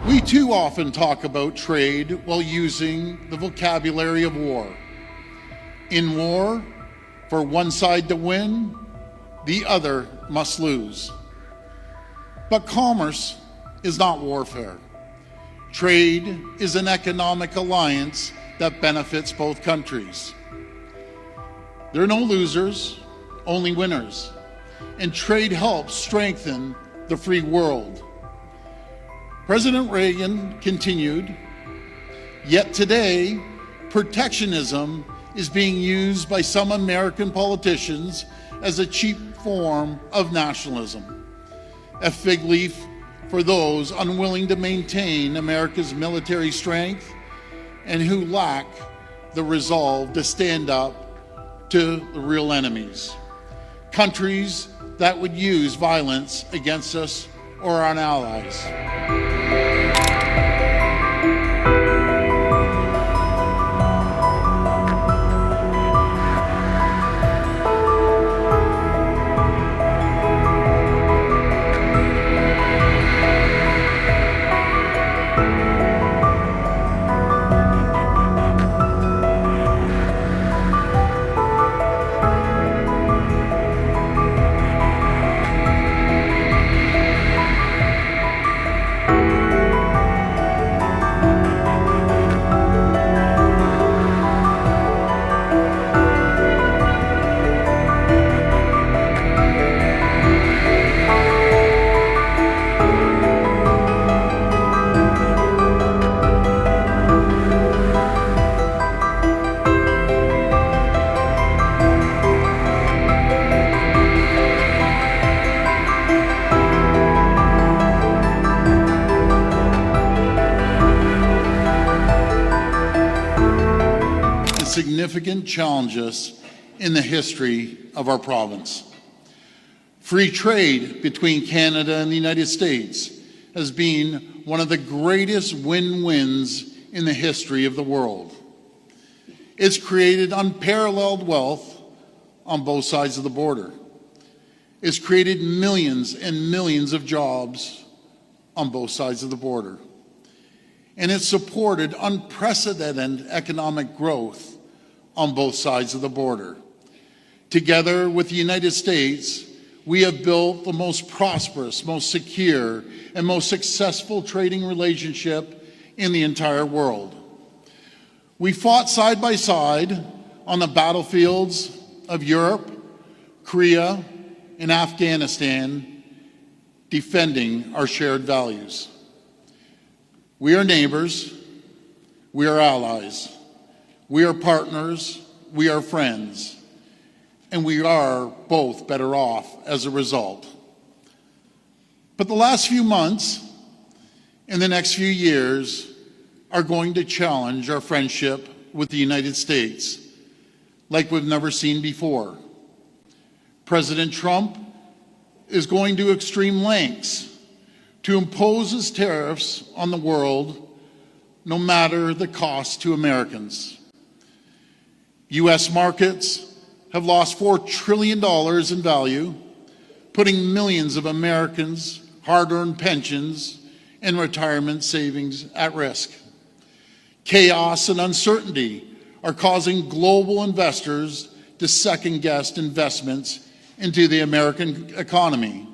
We too often talk about trade while using the vocabulary of war. In war, for one side to win, the other must lose. But commerce is not warfare. Trade is an economic alliance that benefits both countries. There are no losers, only winners, and trade helps strengthen the free world. President Reagan continued, "Yet today, protectionism is being used by some American politicians as a cheap form of nationalism, a fig leaf for those unwilling to maintain America's military strength and who lack the resolve to stand up to the real enemies, countries that would use violence against us or our allies." Significant challenges in the history of our province. Free trade between Canada and the United States has been one of the greatest win-wins in the history of the world. It's created unparalleled wealth on both sides of the border. It's created millions and millions of jobs on both sides of the border. And it's supported unprecedented economic growth on both sides of the border. Together with the United States, we have built the most prosperous, most secure, and most successful trading relationship in the entire world. We fought side by side on the battlefields of Europe, Korea, and Afghanistan, defending our shared values. We are neighbors, we are allies. We are partners, we are friends, and we are both better off as a result. But the last few months and the next few years are going to challenge our friendship with the United States like we've never seen before. President Trump is going to extreme lengths to impose his tariffs on the world, no matter the cost to Americans. US markets have lost $4 trillion in value, putting millions of Americans' hard-earned pensions and retirement savings at risk. Chaos and uncertainty are causing global investors to second-guess investments into the American economy.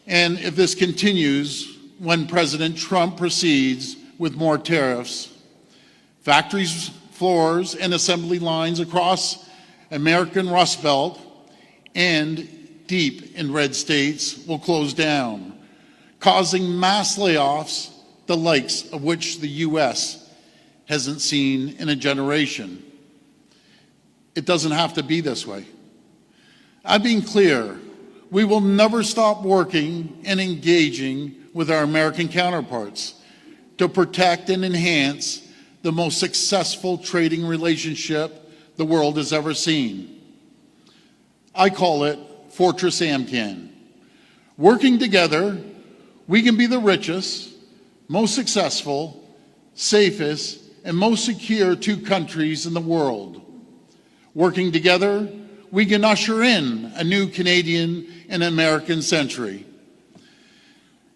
And if this continues, when President Trump proceeds with more tariffs, factories, floors, and assembly lines across American Rust Belt and deep in red states will close down, causing mass layoffs, the likes of which the US hasn't seen in a generation. It doesn't have to be this way. I've been clear, we will never stop working and engaging with our American counterparts to protect and enhance the most successful trading relationship the world has ever seen. I call it Fortress AMCAN. Working together, we can be the richest, most successful, safest, and most secure two countries in the world. Working together, we can usher in a new Canadian and American century.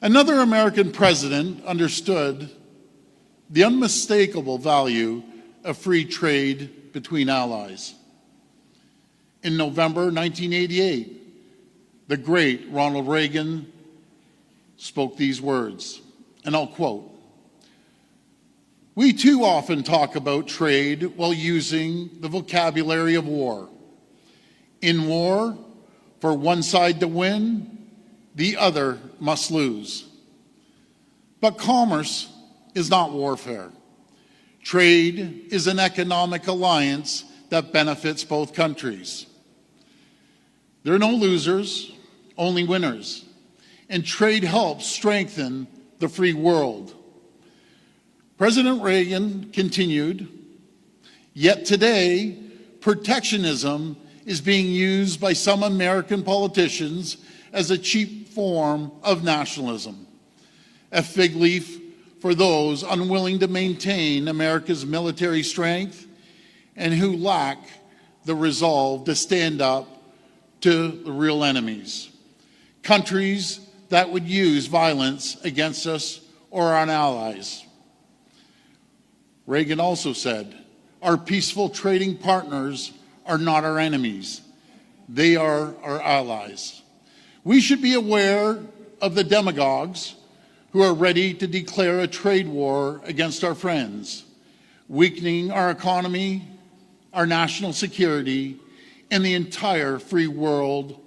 Another American president understood the unmistakable value of free trade between allies. In November 1988, the great Ronald Reagan spoke these words, and I'll quote, "We too often talk about trade while using the vocabulary of war. In war, for one side to win, the other must lose. But commerce is not warfare. Trade is an economic alliance that benefits both countries. There are no losers, only winners, and trade helps strengthen the free world." President Reagan continued, "Yet today, protectionism is being used by some American politicians as a cheap form of nationalism, a fig leaf for those unwilling to maintain America's military strength and who lack the resolve to stand up to the real enemies, countries that would use violence against us or our allies." Reagan also said, "Our peaceful trading partners are not our enemies. They are our allies." We should be aware of the demagogues who are ready to declare a trade war against our friends, weakening our economy, our national security, and the entire free world,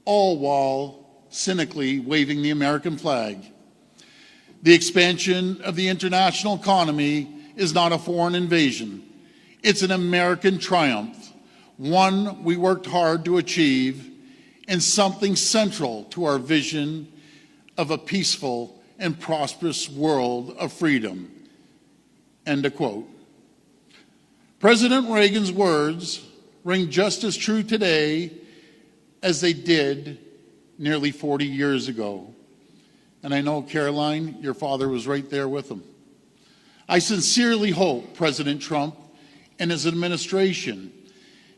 all while cynically waving the American flag. The expansion of the international economy is not a foreign invasion. It's an American triumph, one we worked hard to achieve, and something central to our vision of a peaceful and prosperous world of freedom. End of quote. President Reagan's words ring just as true today as they did nearly 40 years ago. And I know, Caroline, your father was right there with him. I sincerely hope President Trump and his administration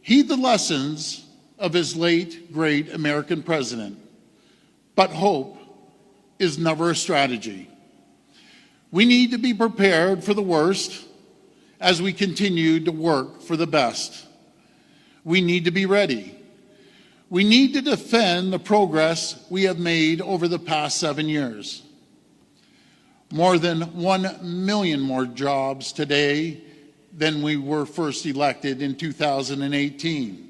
heed the lessons of his late, great American president. But hope is never a strategy. We need to be prepared for the worst as we continue to work for the best. We need to be ready. We need to defend the progress we have made over the past 7 years. More than 1 million more jobs today than we were first elected in 2018.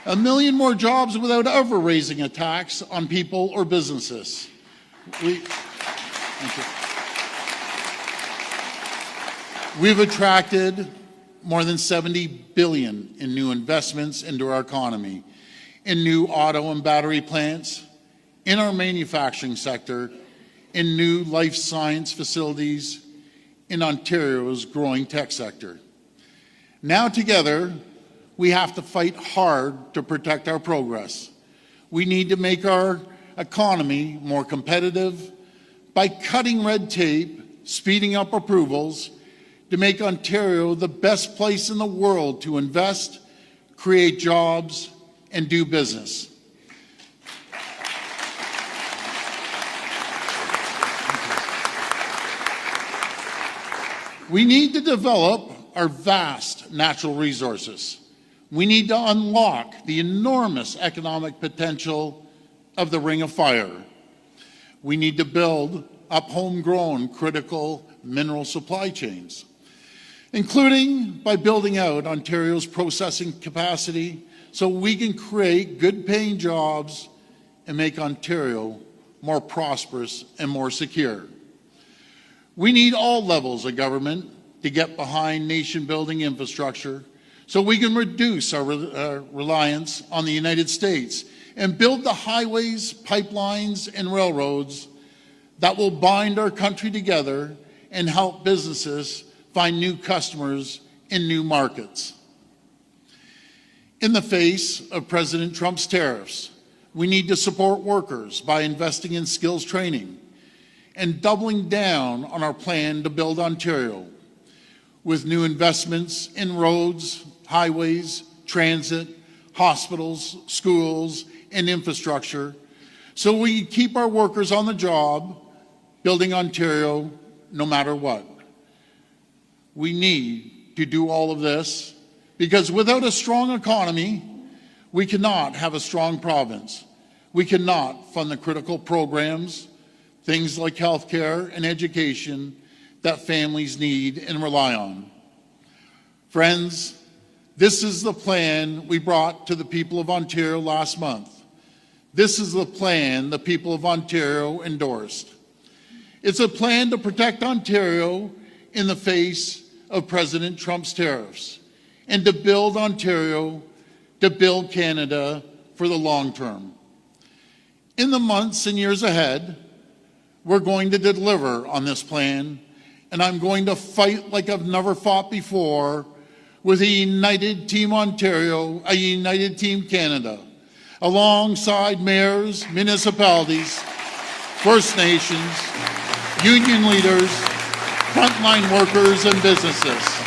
A million more jobs without ever raising a tax on people or businesses. We've attracted more than $70 billion in new investments into our economy, in new auto and battery plants, in our manufacturing sector, in new life science facilities, in Ontario's growing tech sector. Now together, we have to fight hard to protect our progress. We need to make our economy more competitive by cutting red tape, speeding up approvals, to make Ontario the best place in the world to invest, create jobs, and do business. We need to develop our vast natural resources. We need to unlock the enormous economic potential of the Ring of Fire. We need to build up homegrown critical mineral supply chains, including by building out Ontario's processing capacity so we can create good-paying jobs and make Ontario more prosperous and more secure. We need all levels of government to get behind nation-building infrastructure so we can reduce our reliance on the United States and build the highways, pipelines, and railroads that will bind our country together and help businesses find new customers in new markets. In the face of President Trump's tariffs, we need to support workers by investing in skills training and doubling down on our plan to build Ontario. with new investments in roads, highways, transit, hospitals, schools, and infrastructure, so we keep our workers on the job, building Ontario no matter what. We need to do all of this because without a strong economy, we cannot have a strong province. We cannot fund the critical programs, things like healthcare and education, that families need and rely on. Friends, this is the plan we brought to the people of Ontario last month. This is the plan the people of Ontario endorsed. It's a plan to protect Ontario in the face of President Trump's tariffs and to build Ontario, to build Canada for the long term. In the months and years ahead, we're going to deliver on this plan, and I'm going to fight like I've never fought before with a united Team Ontario, a united Team Canada, alongside mayors, municipalities, First Nations, union leaders, frontline workers, and businesses.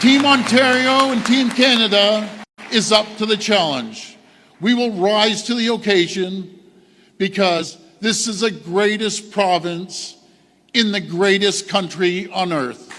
Team Ontario and Team Canada is up to the challenge. We will rise to the occasion because this is the greatest province in the greatest country on earth.